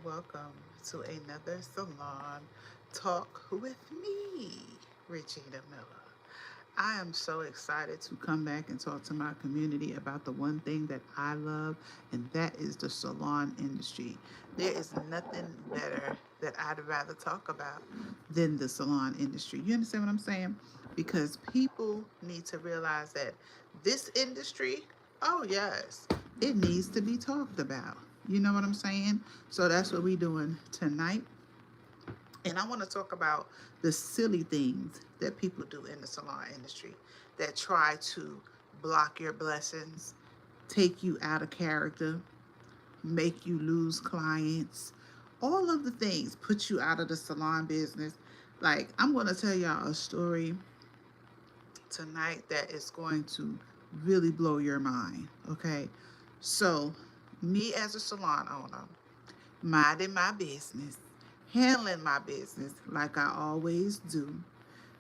welcome to another salon talk with me, Regina Miller. I am so excited to come back and talk to my community about the one thing that I love, and that is the salon industry. There is nothing better that I'd rather talk about than the salon industry. You understand what I'm saying? Because people need to realize that this industry, oh, yes, it needs to be talked about. You know what I'm saying? So that's what we're doing tonight. And I want to talk about the silly things that people do in the salon industry that try to block your blessings, take you out of character, make you lose clients, all of the things put you out of the salon business. Like, I'm going to tell y'all a story tonight that is going to really blow your mind, okay? So, me as a salon owner, minding my business, handling my business like I always do.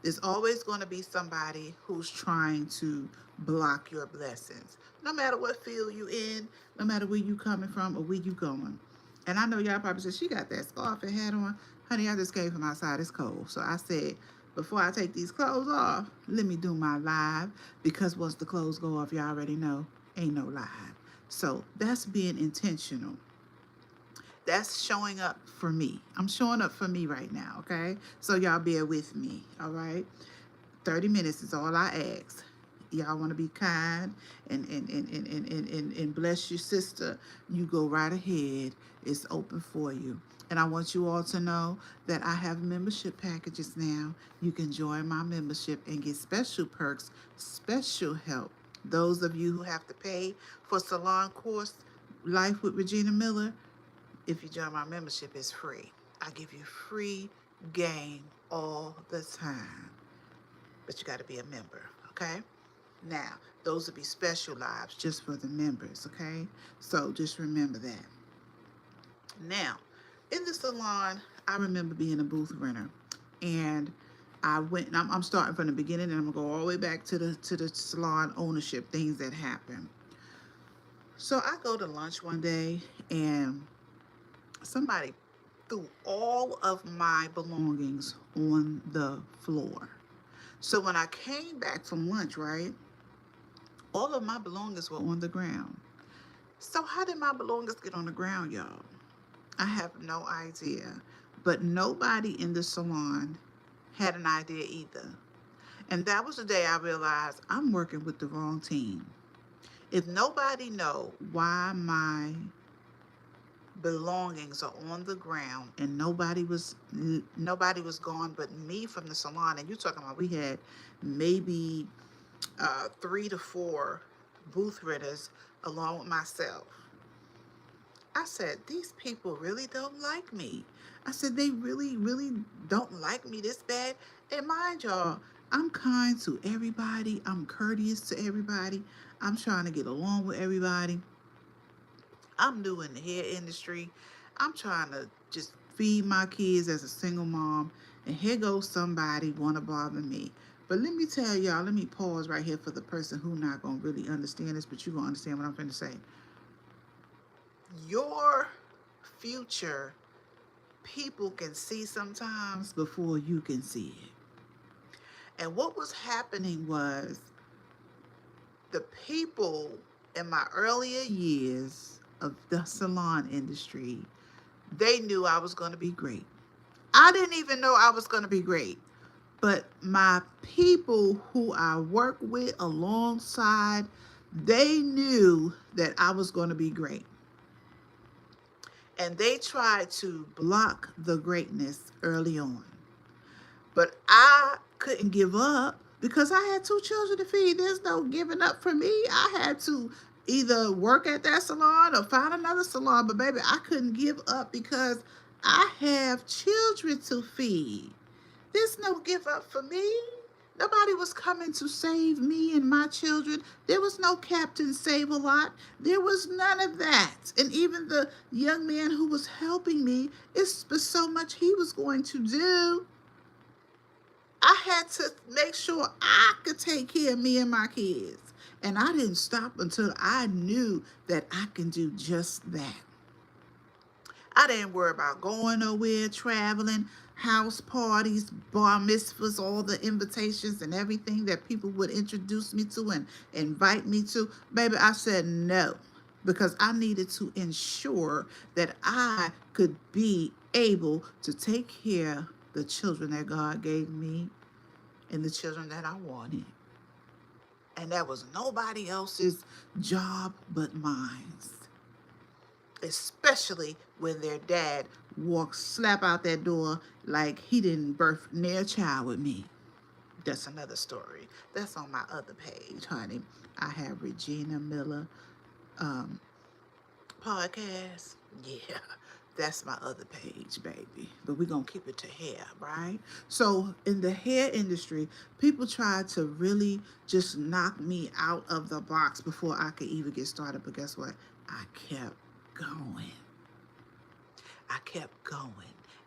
There's always going to be somebody who's trying to block your blessings. No matter what field you in, no matter where you coming from or where you going. And I know y'all probably said, she got that scarf and hat on. Honey, I just came from outside. It's cold. So I said, before I take these clothes off, let me do my live. Because once the clothes go off, y'all already know, ain't no live. So that's being intentional. That's showing up for me. I'm showing up for me right now, okay? So y'all bear with me, all right? 30 minutes is all I ask. Y'all want to be kind and bless your sister, you go right ahead. It's open for you. And I want you all to know that I have membership packages now. You can join my membership and get special perks, special help. Those of you who have to pay for salon course, Life with Regina Miller, if you join my membership, it's free. I give you free game all the time. But you got to be a member, okay? Now, those will be special lives just for the members, okay? So just remember that. Now, in the salon, I remember being a booth renter, and I went. I'm starting from the beginning, and I'm gonna go all the way back to the salon ownership things that happened. So I go to lunch one day, and somebody threw all of my belongings on the floor. So when I came back from lunch, right, all of my belongings were on the ground. So how did my belongings get on the ground, y'all? I have no idea. But nobody in the salon had an idea either. And that was the day I realized I'm working with the wrong team. If nobody know why my belongings are on the ground and nobody was gone but me from the salon, and you're talking about we had maybe 3 to 4 booth renters along with myself. I said, these people really don't like me. I said, they really don't like me this bad. And mind y'all, I'm kind to everybody, I'm courteous to everybody, I'm trying to get along with everybody. I'm new in the hair industry. I'm trying to just feed my kids as a single mom. And here goes somebody want to bother me. But let me tell y'all, let me pause right here for the person who not going to really understand this, but you going to understand what I'm going to say. Your future, people can see sometimes before you can see it. And what was happening was the people in my earlier years of the salon industry, they knew I was going to be great. I didn't even know I was going to be great. But my people who I work with alongside, they knew that I was going to be great. And they tried to block the greatness early on. But I couldn't give up because I had 2 children to feed. There's no giving up for me. I had to either work at that salon or find another salon. But baby, I couldn't give up because I have children to feed. There's no give up for me. Nobody was coming to save me and my children. There was no Captain Save-A-Lot. There was none of that. And even the young man who was helping me, it's so much he was going to do. I had to make sure I could take care of me and my kids. And I didn't stop until I knew that I can do just that. I didn't worry about going nowhere, traveling, house parties, bar mitzvahs, all the invitations and everything that people would introduce me to and invite me to. Baby, I said no, because I needed to ensure that I could be able to take care of the children that God gave me and the children that I wanted. And that was nobody else's job but mine. Especially when their dad walks slap out that door like he didn't birth near a child with me. That's another story. That's on my other page, honey. I have Regina Miller podcast. Yeah, that's my other page, baby. But we're going to keep it to hair, right? So in the hair industry, people try to really just knock me out of the box before I could even get started. But guess what? I kept going. I kept going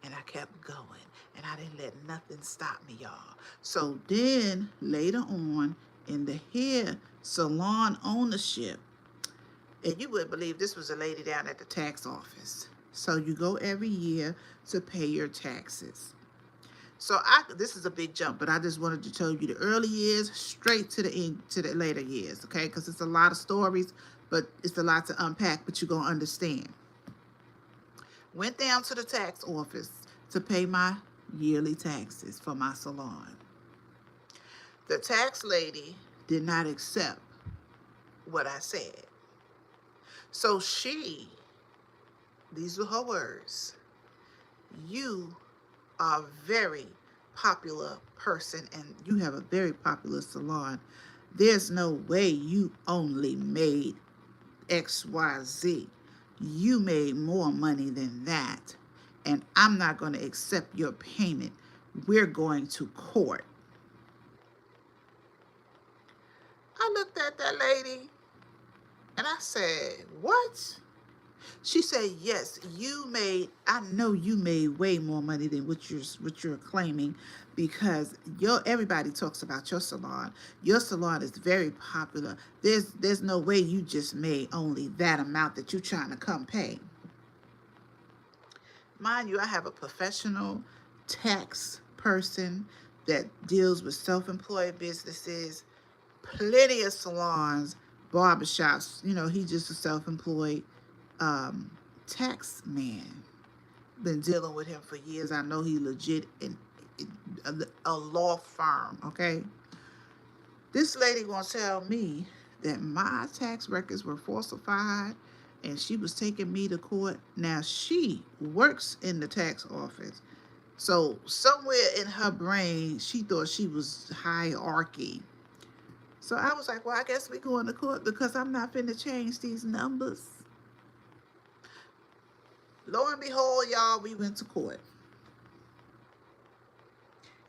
and I kept going and I didn't let nothing stop me, y'all. So then later on in the hair salon ownership, and you wouldn't believe this was a lady down at the tax office. So you go every year to pay your taxes. So this is a big jump, but I just wanted to tell you the early years straight to the later years, okay? Because it's a lot of stories, but it's a lot to unpack, but you're going to understand. Went down to the tax office to pay my yearly taxes for my salon. The tax lady did not accept what I said. So these were her words, "You are a very popular person and you have a very popular salon. There's no way you only made XYZ. You made more money than that. And I'm not going to accept your payment. We're going to court." I looked at that lady and I said, "What?" She said, "Yes, I know you made way more money than what you're claiming, because everybody talks about your salon. Your salon is very popular. There's no way you just made only that amount that you're trying to come pay." Mind you, I have a professional tax person that deals with self-employed businesses, plenty of salons, barbershops. He's just a self-employed tax man. Been dealing with him for years. I know he legit in a law firm, okay? This lady gonna tell me that my tax records were falsified and she was taking me to court. Now, she works in the tax office. So somewhere in her brain, she thought she was hierarchy. So I was like, well, I guess we going to court because I'm not finna change these numbers. Lo and behold, y'all, we went to court.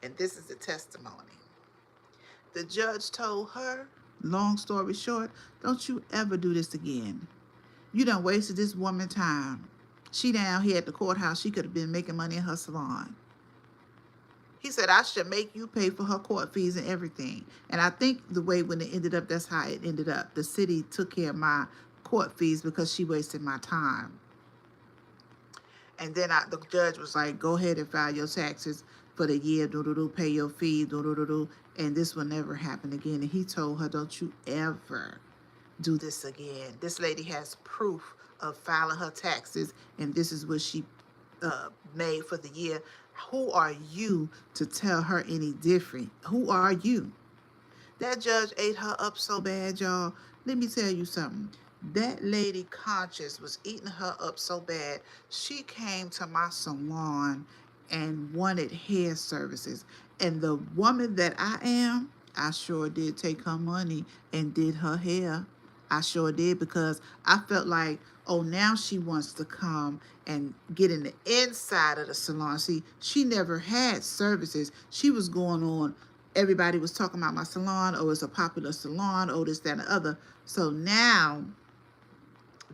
And this is the testimony. The judge told her, long story short, don't you ever do this again. You done wasted this woman time. She down here at the courthouse, she could have been making money in her salon. He said, I should make you pay for her court fees and everything. And I think the way when it ended up, that's how it ended up. The city took care of my court fees because she wasted my time. And then the judge was like, go ahead and file your taxes for the year, pay your fee, and this will never happen again. And he told her, don't you ever do this again. This lady has proof of filing her taxes, and this is what she made for the year. Who are you to tell her any different? Who are you? That judge ate her up so bad, y'all. Let me tell you something. That lady conscience was eating her up so bad, she came to my salon and wanted hair services. And the woman that I am, I sure did take her money and did her hair. I sure did, because I felt like, oh, now she wants to come and get in the inside of the salon. See, she never had services. She was going on, everybody was talking about my salon, oh, it's a popular salon, oh, this, that, and the other. So now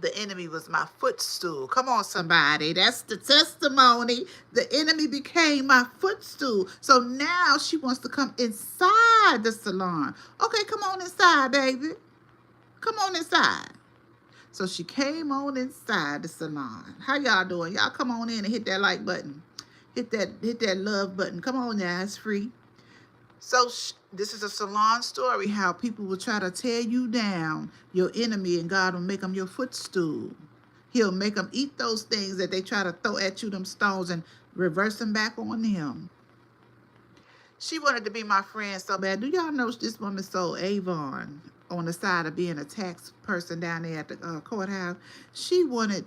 the enemy was my footstool. Come on, somebody. That's the testimony. The enemy became my footstool. So now she wants to come inside the salon. Okay, come on inside, baby. Come on inside. So she came on inside the salon. How y'all doing? Y'all come on in and hit that like button. Hit that love button. Come on now, it's free. So this is a salon story, how people will try to tear you down, your enemy, and God will make them your footstool. He'll make them eat those things that they try to throw at you, them stones, and reverse them back on him. She wanted to be my friend so bad. Do y'all know this woman sold Avon on the side of being a tax person down there at the courthouse? She wanted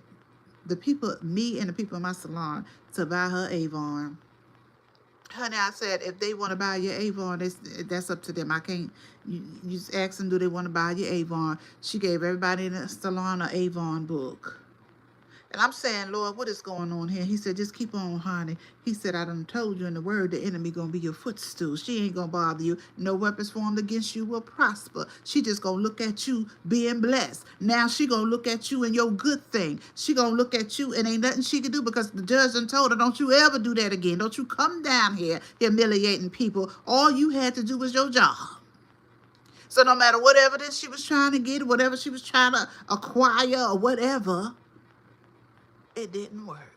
the people, me and the people in my salon, to buy her Avon. Honey, I said, if they want to buy your Avon, that's up to them. I can't, you just ask them, do they want to buy your Avon? She gave everybody in the salon an Avon book. And I'm saying, Lord, what is going on here? He said, just keep on, honey. He said, I done told you in the word, the enemy going to be your footstool. She ain't going to bother you. No weapons formed against you will prosper. She just going to look at you being blessed. Now she going to look at you in your good thing. She going to look at you and ain't nothing she can do, because the judge done told her, don't you ever do that again. Don't you come down here humiliating people. All you had to do was your job. So no matter what evidence she was trying to get, whatever she was trying to acquire or whatever, it didn't work.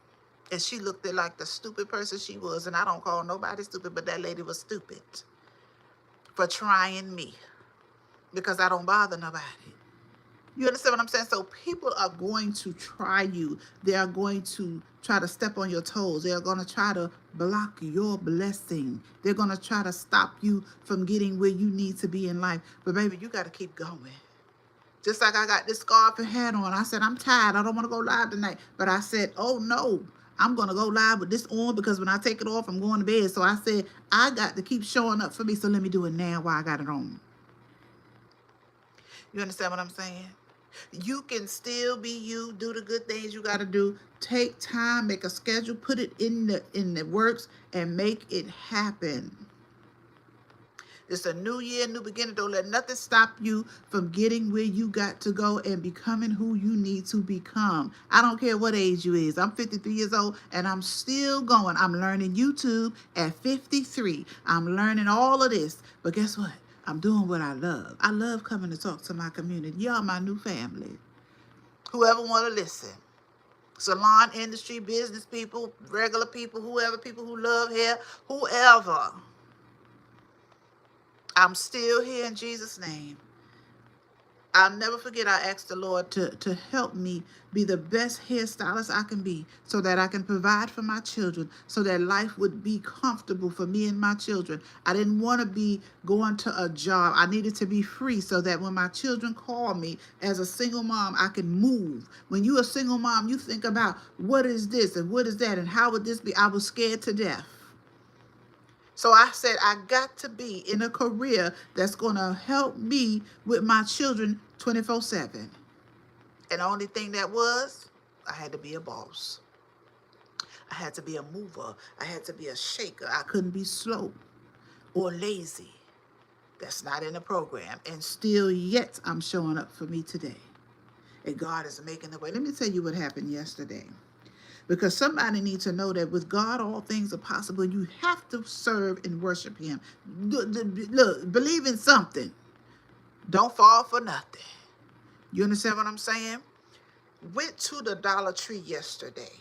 And she looked at like the stupid person she was. And I don't call nobody stupid, but that lady was stupid for trying me, because I don't bother nobody. You understand what I'm saying? So people are going to try you. They are going to try to step on your toes. They are going to try to block your blessing. They're going to try to stop you from getting where you need to be in life. But baby, you got to keep going. Just like I got this scarf and hat on. I said, I'm tired. I don't want to go live tonight. But I said, oh, no, I'm going to go live with this on, because when I take it off, I'm going to bed. So I said, I got to keep showing up for me. So let me do it now while I got it on. You understand what I'm saying? You can still be you. Do the good things you got to do. Take time, make a schedule, put it in the works, and make it happen. It's a new year, new beginning. Don't let nothing stop you from getting where you got to go and becoming who you need to become. I don't care what age you is. I'm 53 years old and I'm still going. I'm learning YouTube at 53. I'm learning all of this. But guess what? I'm doing what I love. I love coming to talk to my community. Y'all my new family. Whoever want to listen. Salon industry, business people, regular people, whoever, people who love hair, whoever. I'm still here in Jesus' name. I'll never forget, I asked the Lord to help me be the best hairstylist I can be, so that I can provide for my children, so that life would be comfortable for me and my children. I didn't want to be going to a job. I needed to be free, so that when my children call me as a single mom, I can move. When you're a single mom, you think about, what is this and what is that and how would this be? I was scared to death. So I said, I got to be in a career that's going to help me with my children 24/7. And the only thing that was, I had to be a boss. I had to be a mover. I had to be a shaker. I couldn't be slow or lazy. That's not in the program. And still yet, I'm showing up for me today. And God is making the way. Let me tell you what happened yesterday. Because somebody needs to know that with God, all things are possible. You have to serve and worship him. Look, believe in something. Don't fall for nothing. You understand what I'm saying? Went to the Dollar Tree yesterday.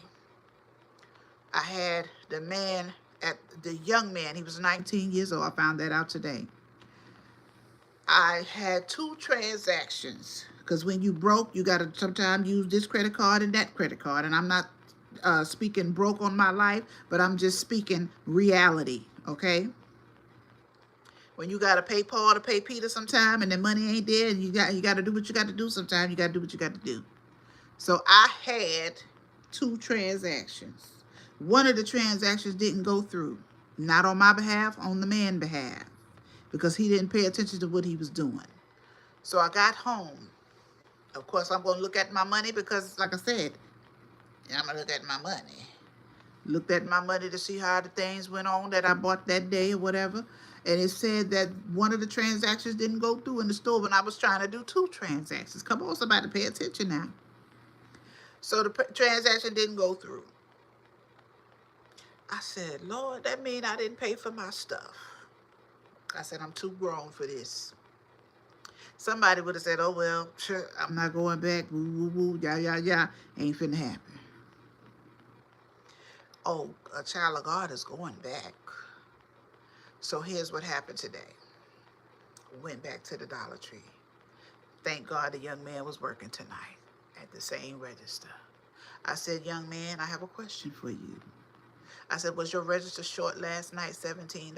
I had the young man, he was 19 years old. I found that out today. I had 2 transactions. Because when you broke, you got to sometimes use this credit card and that credit card. And I'm not speaking broke on my life, but I'm just speaking reality, okay? When you got to pay Paul to pay Peter sometime and the money ain't there, and you got to do what you got to do sometime, you got to do what you got to do. So I had 2 transactions. One of the transactions didn't go through. Not on my behalf, on the man's behalf, because he didn't pay attention to what he was doing. So I got home. Of course, I'm going to look at my money because, like I said, I'm going to look at my money. Looked at my money to see how the things went on that I bought that day or whatever. And it said that one of the transactions didn't go through in the store when I was trying to do 2 transactions. Come on, somebody pay attention now. So the transaction didn't go through. I said, Lord, that means I didn't pay for my stuff. I said, I'm too grown for this. Somebody would have said, oh, well, sure, I'm not going back. Woo, woo, woo, yeah, yeah, yeah. Ain't finna happen. Oh, a child of God is going back. So here's what happened today. Went back to the Dollar Tree. Thank God the young man was working tonight at the same register. I said, young man, I have a question for you. I said, was your register short last night $17?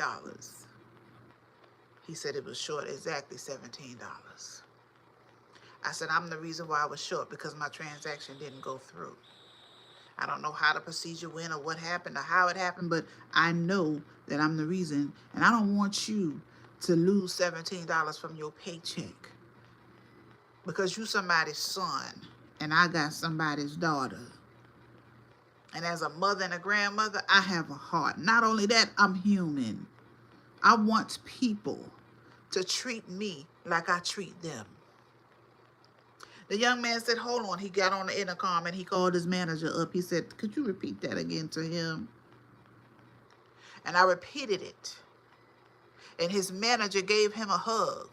He said it was short exactly $17. I said, I'm the reason why I was short, because my transaction didn't go through. I don't know how the procedure went or what happened or how it happened, but I know that I'm the reason, and I don't want you to lose $17 from your paycheck because you somebody's son and I got somebody's daughter. And as a mother and a grandmother, I have a heart. Not only that, I'm human. I want people to treat me like I treat them. The young man said, hold on. He got on the intercom and he called his manager up. He said, could you repeat that again to him? And I repeated it. And his manager gave him a hug.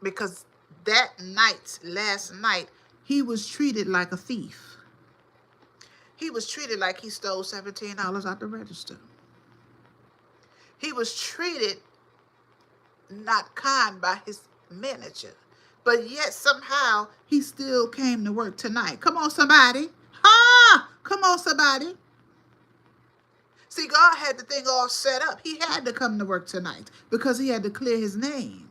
Because that night, last night, he was treated like a thief. He was treated like he stole $17 out the register. He was treated not kind by his manager. But yet somehow he still came to work tonight. Come on, somebody. Come on, somebody. See, God had the thing all set up. He had to come to work tonight because he had to clear his name.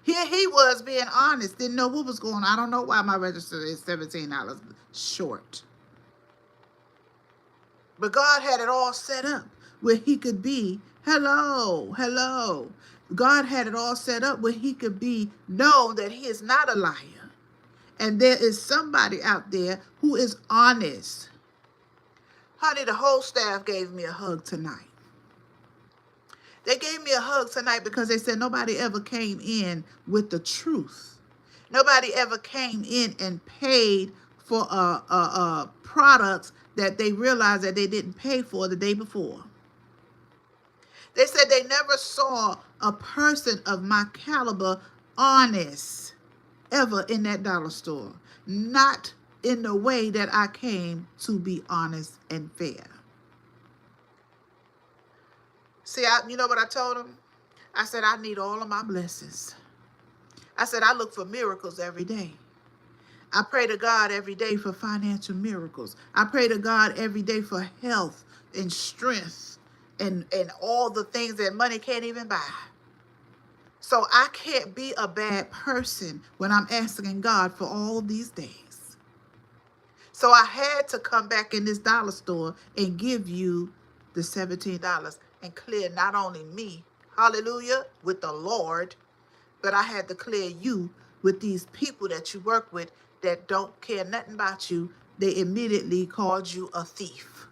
Here he was being honest, didn't know what was going on. I don't know why my register is $17 short. But God had it all set up where he could be, hello. God had it all set up where he could be known that he is not a liar. And there is somebody out there who is honest. Honey, the whole staff gave me a hug tonight. They gave me a hug tonight because they said nobody ever came in with the truth. Nobody ever came in and paid for products that they realized that they didn't pay for the day before. They said they never saw a person of my caliber honest ever in that dollar store. Not in the way that I came to be honest and fair. See, you know what I told them? I said, I need all of my blessings. I said, I look for miracles every day. I pray to God every day for financial miracles. I pray to God every day for health and strength and all the things that money can't even buy. So I can't be a bad person when I'm asking God for all these things. So I had to come back in this dollar store and give you the $17 and clear not only me, hallelujah, with the Lord, but I had to clear you with these people that you work with that don't care nothing about you. They immediately called you a thief.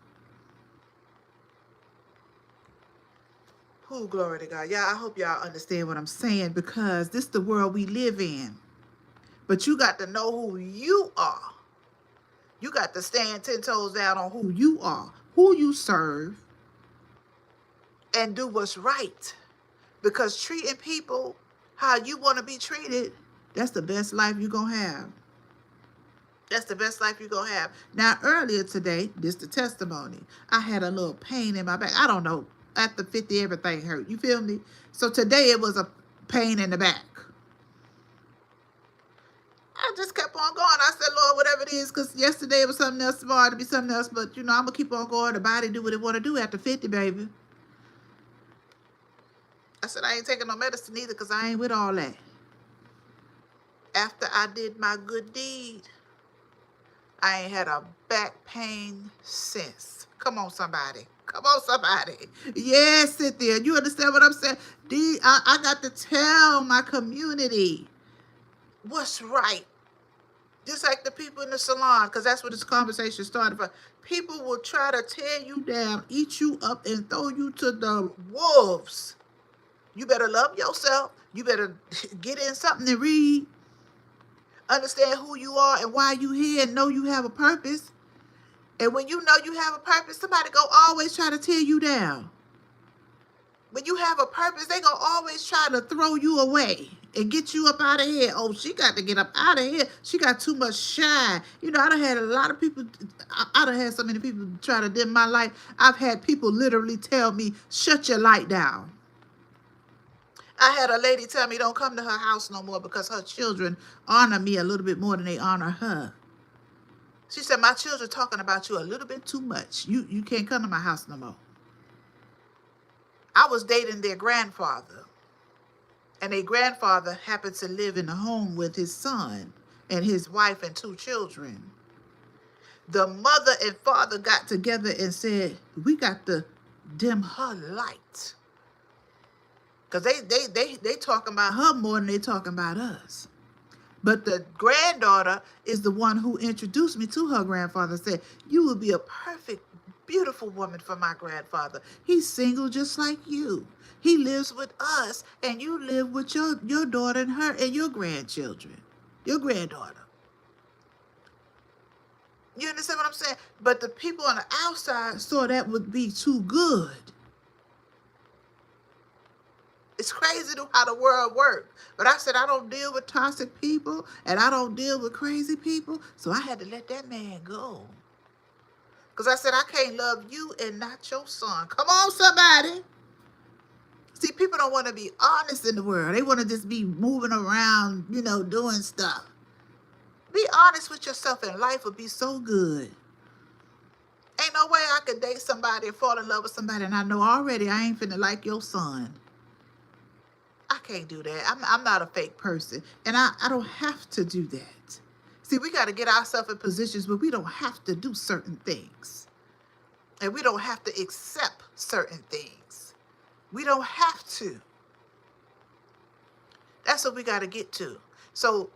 Oh, glory to God. Yeah, I hope y'all understand what I'm saying, because this is the world we live in. But you got to know who you are. You got to stand 10 toes down on who you are, who you serve, and do what's right. Because treating people how you want to be treated, that's the best life you're going to have. That's the best life you're going to have. Now, earlier today, this is the testimony. I had a little pain in my back. I don't know. After 50, everything hurt. You feel me? So today it was a pain in the back. I just kept on going. I said, Lord, whatever it is, because yesterday it was something else, tomorrow to be something else. But, I'm going to keep on going. The body do what it want to do after 50, baby. I said, I ain't taking no medicine either because I ain't with all that. After I did my good deed, I ain't had a back pain since. Come on, somebody. Come on, somebody. Yes, Cynthia. You understand what I'm saying? I got to tell my community what's right. Just like the people in the salon, because that's where this conversation started from. People will try to tear you down, eat you up, and throw you to the wolves. You better love yourself. You better get in something to read. Understand who you are and why you here, and know you have a purpose. And when you know you have a purpose, somebody go always try to tear you down. When you have a purpose, they gonna always try to throw you away and get you up out of here. Oh, she got to get up out of here. She got too much shine. You know, I done had a lot of people, I done had so many people try to dim my light. I've had people literally tell me, shut your light down. I had a lady tell me don't come to her house no more because her children honor me a little bit more than they honor her. She said, my children talking about you a little bit too much. You can't come to my house no more. I was dating their grandfather, and their grandfather happened to live in a home with his son and his wife and 2 children. The mother and father got together and said, we got to dim her light. Because they talking about her more than they talking about us. But the granddaughter is the one who introduced me to her grandfather, said, you would be a perfect, beautiful woman for my grandfather. He's single just like you. He lives with us, and you live with your daughter and her and your grandchildren, your granddaughter. You understand what I'm saying? But the people on the outside saw that would be too good. It's crazy how the world works. But I said, I don't deal with toxic people and I don't deal with crazy people. So I had to let that man go. Because I said, I can't love you and not your son. Come on, somebody. See, people don't want to be honest in the world. They want to just be moving around, you know, doing stuff. Be honest with yourself and life will be so good. Ain't no way I could date somebody and fall in love with somebody and I know already I ain't finna like your son. I can't do that. I'm not a fake person. And I don't have to do that. See, we got to get ourselves in positions where we don't have to do certain things. And we don't have to accept certain things. We don't have to. That's what we got to get to. So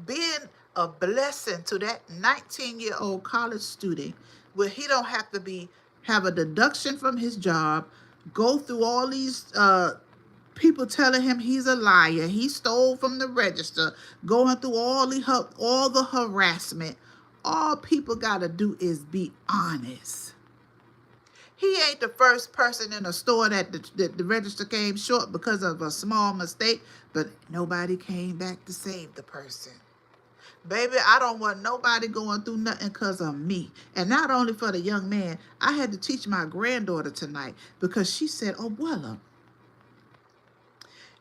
being a blessing to that 19-year-old college student where he don't have to have a deduction from his job, go through all these people telling him he's a liar, he stole from the register, going through all the harassment. All people got to do is be honest. He ain't the first person in a store that the register came short because of a small mistake, but nobody came back to save the person. Baby, I don't want nobody going through nothing because of me. And not only for the young man, I had to teach my granddaughter tonight because she said, oh, Abuela,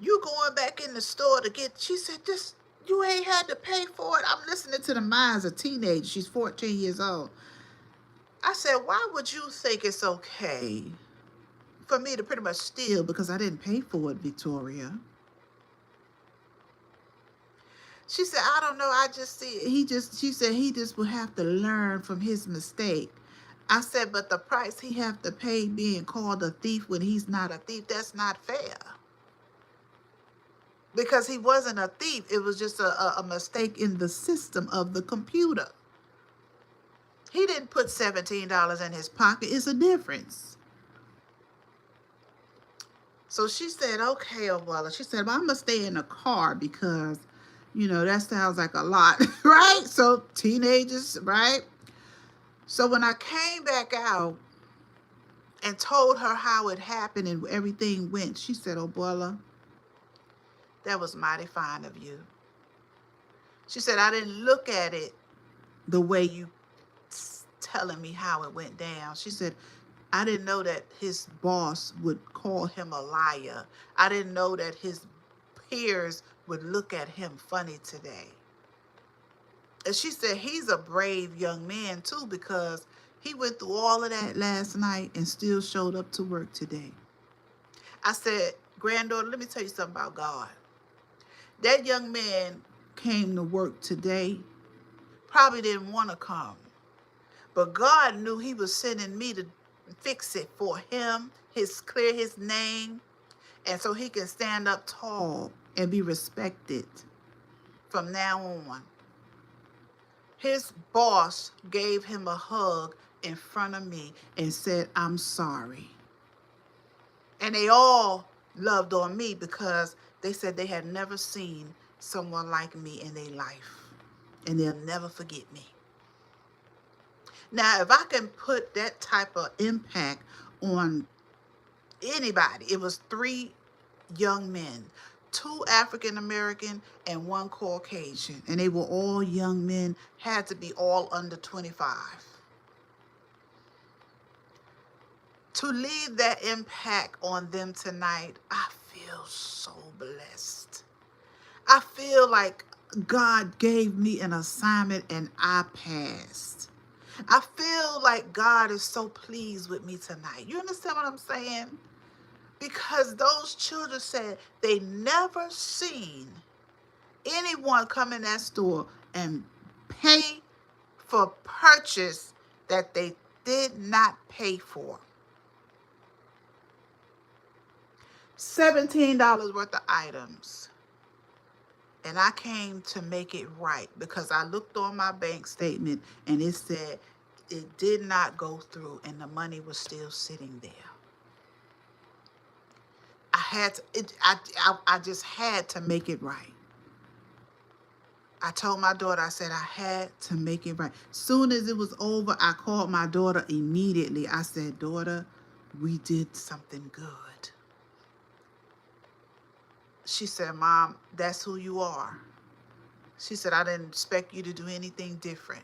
you going back in the store to get, she said, just, you ain't had to pay for it. I'm listening to the minds of a teenager. She's 14 years old. I said, why would you think it's okay for me to pretty much steal because I didn't pay for it, Victoria? She said, I don't know. I just see, she said he just will have to learn from his mistake. I said, but the price he have to pay being called a thief when he's not a thief, that's not fair. Because he wasn't a thief. It was just a mistake in the system of the computer. He didn't put $17 in his pocket. It's a difference. So she said, okay, Abuela. She said, well, I'm going to stay in the car because, you know, that sounds like a lot, right? So teenagers, right? So when I came back out and told her how it happened and everything went, she said, Abuela, that was mighty fine of you. She said, I didn't look at it the way you telling me how it went down. She said, I didn't know that his boss would call him a liar. I didn't know that his peers would look at him funny today. And she said, he's a brave young man too because he went through all of that last night and still showed up to work today. I said, granddaughter, let me tell you something about God. That young man came to work today, probably didn't want to come. But God knew he was sending me to fix it for him, clear his name, and so he can stand up tall and be respected from now on. His boss gave him a hug in front of me and said, I'm sorry. And they all loved on me because they said they had never seen someone like me in their life. And they'll never forget me. Now, if I can put that type of impact on anybody. It was 3 young men, 2 African American and 1 Caucasian, and they were all young men, had to be all under 25. To leave that impact on them tonight, I feel so blessed. I feel like God gave me an assignment and I passed. I feel like God is so pleased with me tonight. You understand what I'm saying? Because those children said they never seen anyone come in that store and pay for purchase that they did not pay for. $17 worth of items. And I came to make it right because I looked on my bank statement and it said it did not go through and the money was still sitting there. I just had to make it right. I told my daughter, I said I had to make it right. Soon as it was over, I called my daughter immediately. I said, daughter, we did something good. She said, Mom, that's who you are. She said, I didn't expect you to do anything different.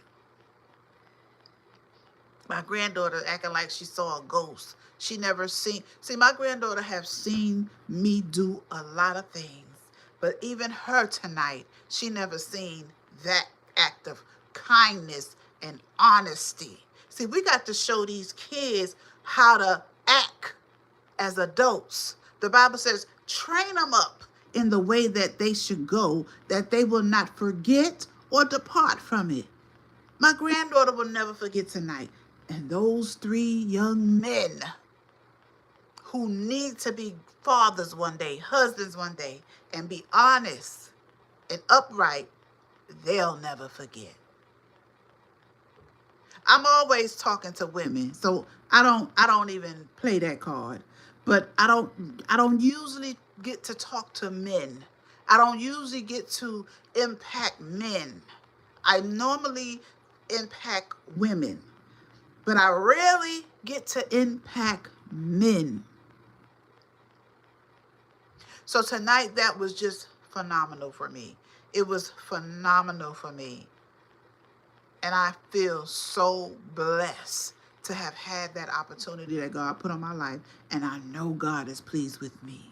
My granddaughter acting like she saw a ghost. She never seen. See, my granddaughter have seen me do a lot of things. But even her tonight, she never seen that act of kindness and honesty. See, we got to show these kids how to act as adults. The Bible says, train them up in the way that they should go, that they will not forget or depart from it. My granddaughter will never forget tonight. And those 3 young men who need to be fathers one day, husbands one day, and be honest and upright, they'll never forget. I'm always talking to women, so I don't even play that card. But I don't usually get to talk to men. I don't usually get to impact men. I normally impact women, but I rarely get to impact men. So tonight, that was just phenomenal for me. It was phenomenal for me. And I feel so blessed to have had that opportunity that God put on my life. And I know God is pleased with me.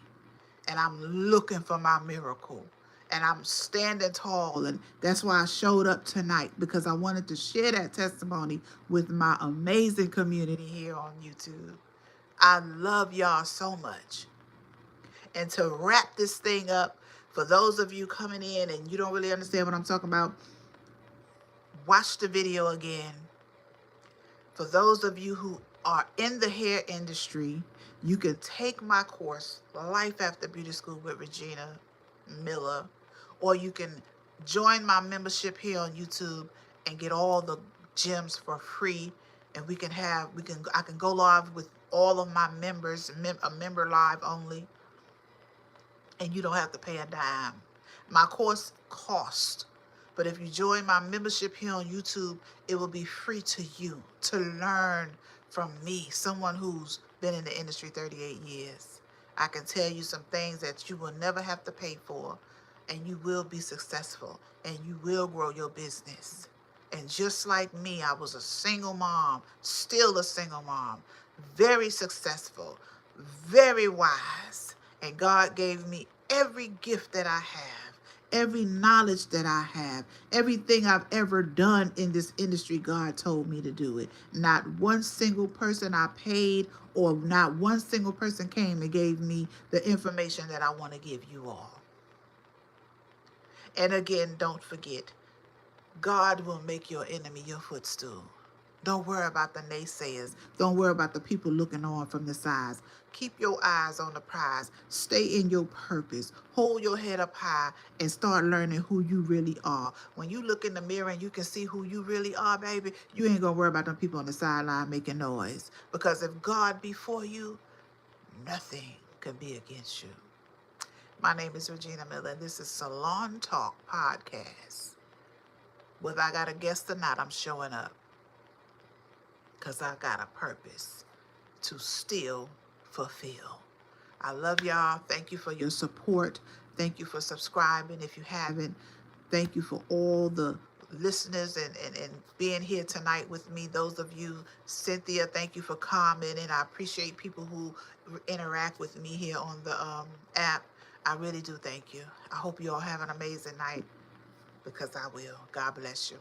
And I'm looking for my miracle. And I'm standing tall. And that's why I showed up tonight, because I wanted to share that testimony with my amazing community here on YouTube. I love y'all so much. And to wrap this thing up, for those of you coming in and you don't really understand what I'm talking about, watch the video again. For those of you who are in the hair industry, you can take my course, Life After Beauty School with Regina Miller, or you can join my membership here on YouTube and get all the gems for free. And I can go live with all of my members, a member live only, and you don't have to pay a dime. My course costs, but if you join my membership here on YouTube, it will be free to you to learn from me, someone who's been in the industry 38 years. I can tell you some things that you will never have to pay for, and you will be successful, and you will grow your business. And just like me, I was a single mom, still a single mom, very successful, very wise. And God gave me every gift that I have, every knowledge that I have, everything I've ever done in this industry. God told me to do it. Not one single person I paid, or not one single person came and gave me the information that I want to give you all. And again, don't forget, God will make your enemy your footstool. Don't worry about the naysayers. Don't worry about the people looking on from the sides. Keep your eyes on the prize. Stay in your purpose. Hold your head up high and start learning who you really are. When you look in the mirror and you can see who you really are, baby, you ain't going to worry about them people on the sideline making noise. Because if God be for you, nothing can be against you. My name is Regina Miller, and this is Salon Talk Podcast. Whether I got a guest or not, I'm showing up. Because I got a purpose to still fulfill. I love y'all. Thank you for your support. Thank you for subscribing if you haven't. Thank you for all the listeners and being here tonight with me. Those of you, Cynthia, thank you for commenting. I appreciate people who interact with me here on the app. I really do thank you. I hope you all have an amazing night, because I will. God bless you.